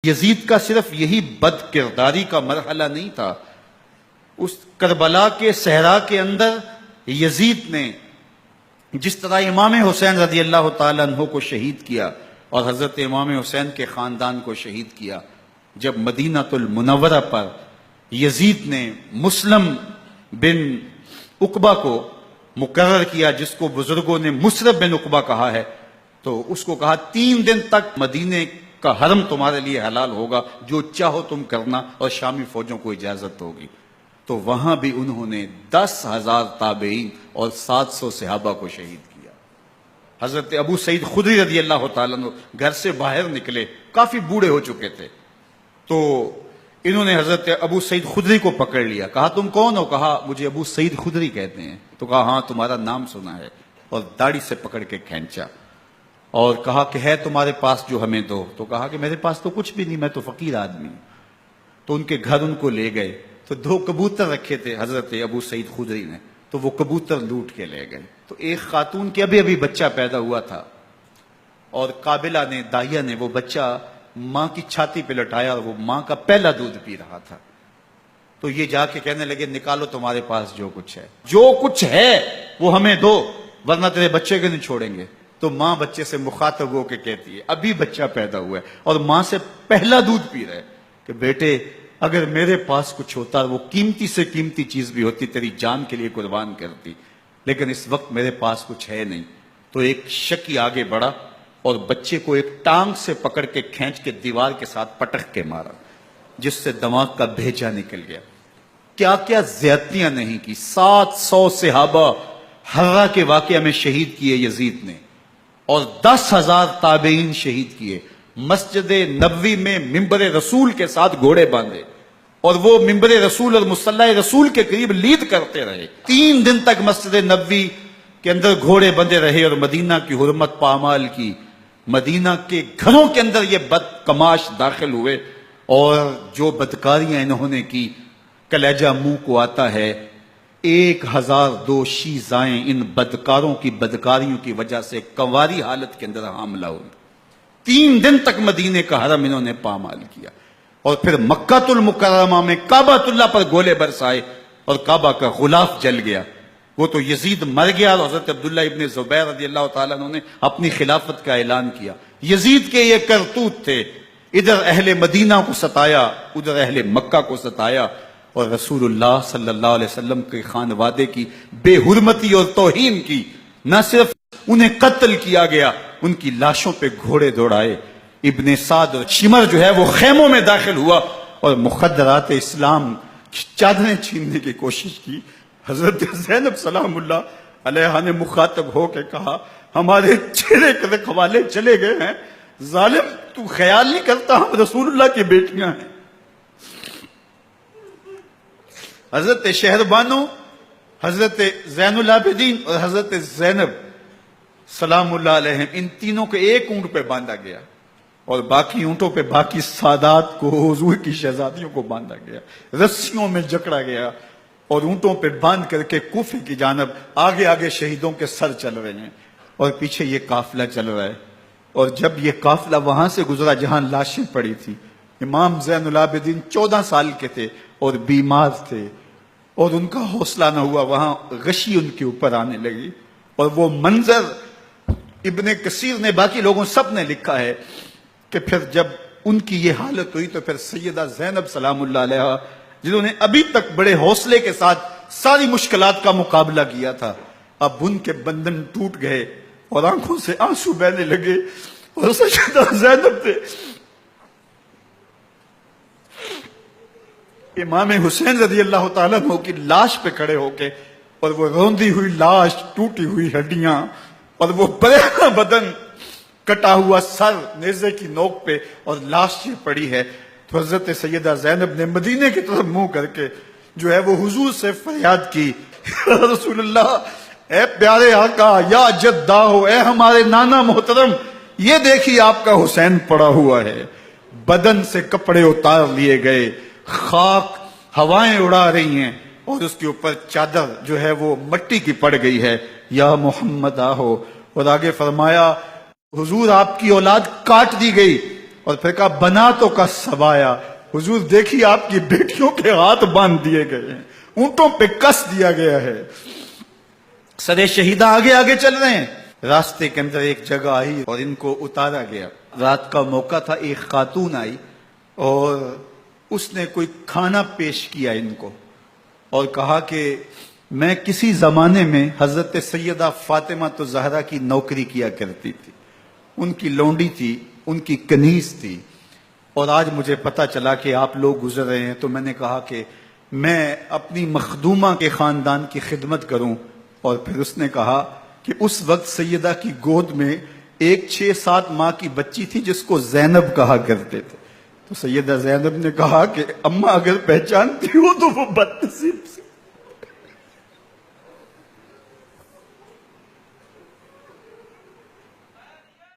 یزید کا صرف یہی بد کرداری کا مرحلہ نہیں تھا، اس کربلا کے صحرا کے اندر یزید نے جس طرح امام حسین رضی اللہ تعالیٰ عنہ کو شہید کیا اور حضرت امام حسین کے خاندان کو شہید کیا، جب مدینہ المنورہ پر یزید نے مسلم بن عقبہ کو مقرر کیا، جس کو بزرگوں نے مصرف بن عقبہ کہا ہے، تو اس کو کہا 3 دن تک مدینے کا حرم تمہارے لیے حلال ہوگا، جو چاہو تم کرنا، اور شامی فوجوں کو اجازت ہوگی۔ تو وہاں بھی انہوں نے 10,000 تابعین اور 700 صحابہ کو شہید کیا۔ حضرت ابو سعید خدری رضی اللہ تعالیٰ عنہ گھر سے باہر نکلے، کافی بوڑھے ہو چکے تھے، تو انہوں نے حضرت ابو سعید خدری کو پکڑ لیا، کہا تم کون ہو؟ کہا مجھے ابو سعید خدری کہتے ہیں۔ تو کہا ہاں تمہارا نام سنا ہے، اور داڑھی سے پکڑ کے کھینچا اور کہا کہ ہے تمہارے پاس جو ہمیں دو؟ تو کہا کہ میرے پاس تو کچھ بھی نہیں، میں تو فقیر آدمی ہوں۔ تو ان کے گھر ان کو لے گئے، تو 2 کبوتر رکھے تھے حضرت ابو سعید خدری نے، تو وہ کبوتر لوٹ کے لے گئے۔ تو ایک خاتون کے ابھی بچہ پیدا ہوا تھا، اور قابلہ نے، داہیہ نے وہ بچہ ماں کی چھاتی پہ لٹایا، اور وہ ماں کا پہلا دودھ پی رہا تھا۔ تو یہ جا کے کہنے لگے نکالو تمہارے پاس جو کچھ ہے، جو کچھ ہے وہ ہمیں دو، ورنہ تیرے بچے کو نہیں چھوڑیں گے۔ تو ماں بچے سے مخاطب ہو کے کہتی ہے، ابھی بچہ پیدا ہوا ہے اور ماں سے پہلا دودھ پی رہے، کہ بیٹے اگر میرے پاس کچھ ہوتا، وہ قیمتی سے قیمتی چیز بھی ہوتی، تیری جان کے لیے قربان کرتی، لیکن اس وقت میرے پاس کچھ ہے نہیں۔ تو ایک شکی آگے بڑھا اور بچے کو ایک ٹانگ سے پکڑ کے کھینچ کے دیوار کے ساتھ پٹک کے مارا، جس سے دماغ کا بھیجا نکل گیا۔ کیا کیا زیادتیاں نہیں کی۔ 700 صحابہ حرہ کے واقعہ میں شہید کیے یزید نے، اور 10,000 تابعین شہید کیے۔ مسجد نبوی میں ممبر رسول کے ساتھ گھوڑے باندھے، اور وہ ممبر رسول اور مصلی رسول کے قریب لید کرتے رہے۔ 3 دن تک مسجد نبوی کے اندر گھوڑے بندھے رہے، اور مدینہ کی حرمت پامال کی۔ مدینہ کے گھروں کے اندر یہ بدکماش داخل ہوئے، اور جو بدکاریاں انہوں نے کی، کلیجہ منہ کو آتا ہے۔ 1002 شیزائیں ان بدکاروں کی بدکاریوں کی وجہ سے کنواری حالت کے اندر حاملہ ہوئی۔ 3 دن تک مدینے کا حرم انہوں نے پامال کیا، اور پھر مکہ المکرمہ میں کعبہ اللہ پر گولے برسائے، اور کعبہ کا غلاف جل گیا۔ وہ تو یزید مر گیا، اور حضرت عبداللہ ابن زبیر رضی اللہ تعالیٰ عنہ نے اپنی خلافت کا اعلان کیا۔ یزید کے یہ کرتوت تھے، ادھر اہل مدینہ کو ستایا، ادھر اہل مکہ کو ستایا، اور رسول اللہ صلی اللہ علیہ وسلم کے خانوادے کی بے حرمتی اور توہین کی۔ نہ صرف انہیں قتل کیا گیا، ان کی لاشوں پہ گھوڑے دوڑائے۔ ابن سعد اور شمر جو ہے وہ خیموں میں داخل ہوا، اور مخدرات اسلام چادریں چھیننے کی کوشش کی۔ حضرت زینب سلام اللہ علیہ نے مخاطب ہو کے کہا ہمارے چہرے کے رکھوالے چلے گئے ہیں، ظالم تو خیال نہیں کرتا ہم رسول اللہ کی بیٹیاں ہیں۔ حضرت شہربانو، حضرت زین العابدین اور حضرت زینب سلام اللہ علیہم، ان تینوں کو ایک اونٹ پہ باندھا گیا، اور باقی اونٹوں پہ باقی سادات کو، حضور کی شہزادیوں کو باندھا گیا، رسیوں میں جکڑا گیا، اور اونٹوں پہ باندھ کر کے کوفے کی جانب آگے آگے شہیدوں کے سر چل رہے ہیں، اور پیچھے یہ قافلہ چل رہا ہے۔ اور جب یہ قافلہ وہاں سے گزرا جہاں لاشیں پڑی تھی، امام زین العابدین 14 سال کے تھے اور بیمار تھے، اور ان کا حوصلہ نہ ہوا، وہاں غشی ان کے اوپر آنے لگی۔ اور وہ منظر ابن کثیر نے، باقی لوگوں سب نے لکھا ہے کہ پھر جب ان کی یہ حالت ہوئی، تو پھر سیدہ زینب سلام اللہ علیہ، جنہوں نے ابھی تک بڑے حوصلے کے ساتھ ساری مشکلات کا مقابلہ کیا تھا، اب ان کے بندھن ٹوٹ گئے اور آنکھوں سے آنسو بہنے لگے، اور سیدہ زینب نے امام حسین رضی اللہ تعالیٰ عنہ کی لاش پہ کھڑے ہو کے، اور وہ روندی ہوئی لاش، ٹوٹی ہوئی ہڈیاں، اور وہ برینا بدن، کٹا ہوا سر نیزے کی نوک پہ، اور لاش یہ پڑی ہے، تو حضرت سیدہ زینب نے مدینے کی طرف منہ کر کے جو ہے وہ حضور سے فریاد کی، رسول اللہ، اے پیارے آقا، یا جدہ ہو، اے ہمارے نانا محترم، یہ دیکھیے آپ کا حسین پڑا ہوا ہے۔ بدن سے کپڑے اتار لیے گئے، خاک ہوائیں اڑا رہی ہیں، اور اس کے اوپر چادر جو ہے وہ مٹی کی پڑ گئی ہے، یا محمد آہو۔ اور آگے فرمایا حضور آپ کی اولاد کاٹ دی گئی، اور پھر کہا بناتوں کا سبایا، حضور دیکھیے آپ کی بیٹیوں کے ہاتھ باندھ دیے گئے ہیں، اونٹوں پہ کس دیا گیا ہے، سرے شہیدہ آگے آگے چل رہے ہیں۔ راستے کے اندر ایک جگہ آئی اور ان کو اتارا گیا۔ رات کا موقع تھا، ایک خاتون آئی اور اس نے کوئی کھانا پیش کیا ان کو اور کہا کہ میں کسی زمانے میں حضرت سیدہ فاطمہ تو زہرا کی نوکری کیا کرتی تھی، ان کی لونڈی تھی، ان کی کنیز تھی، اور آج مجھے پتا چلا کہ آپ لوگ گزر رہے ہیں، تو میں نے کہا کہ میں اپنی مخدومہ کے خاندان کی خدمت کروں۔ اور پھر اس نے کہا کہ اس وقت سیدہ کی گود میں ایک 6-7 ماہ کی بچی تھی جس کو زینب کہا کرتے تھے۔ تو سیدہ زینب نے کہا کہ اماں اگر پہچانتی ہو تو وہ بدنصیب سے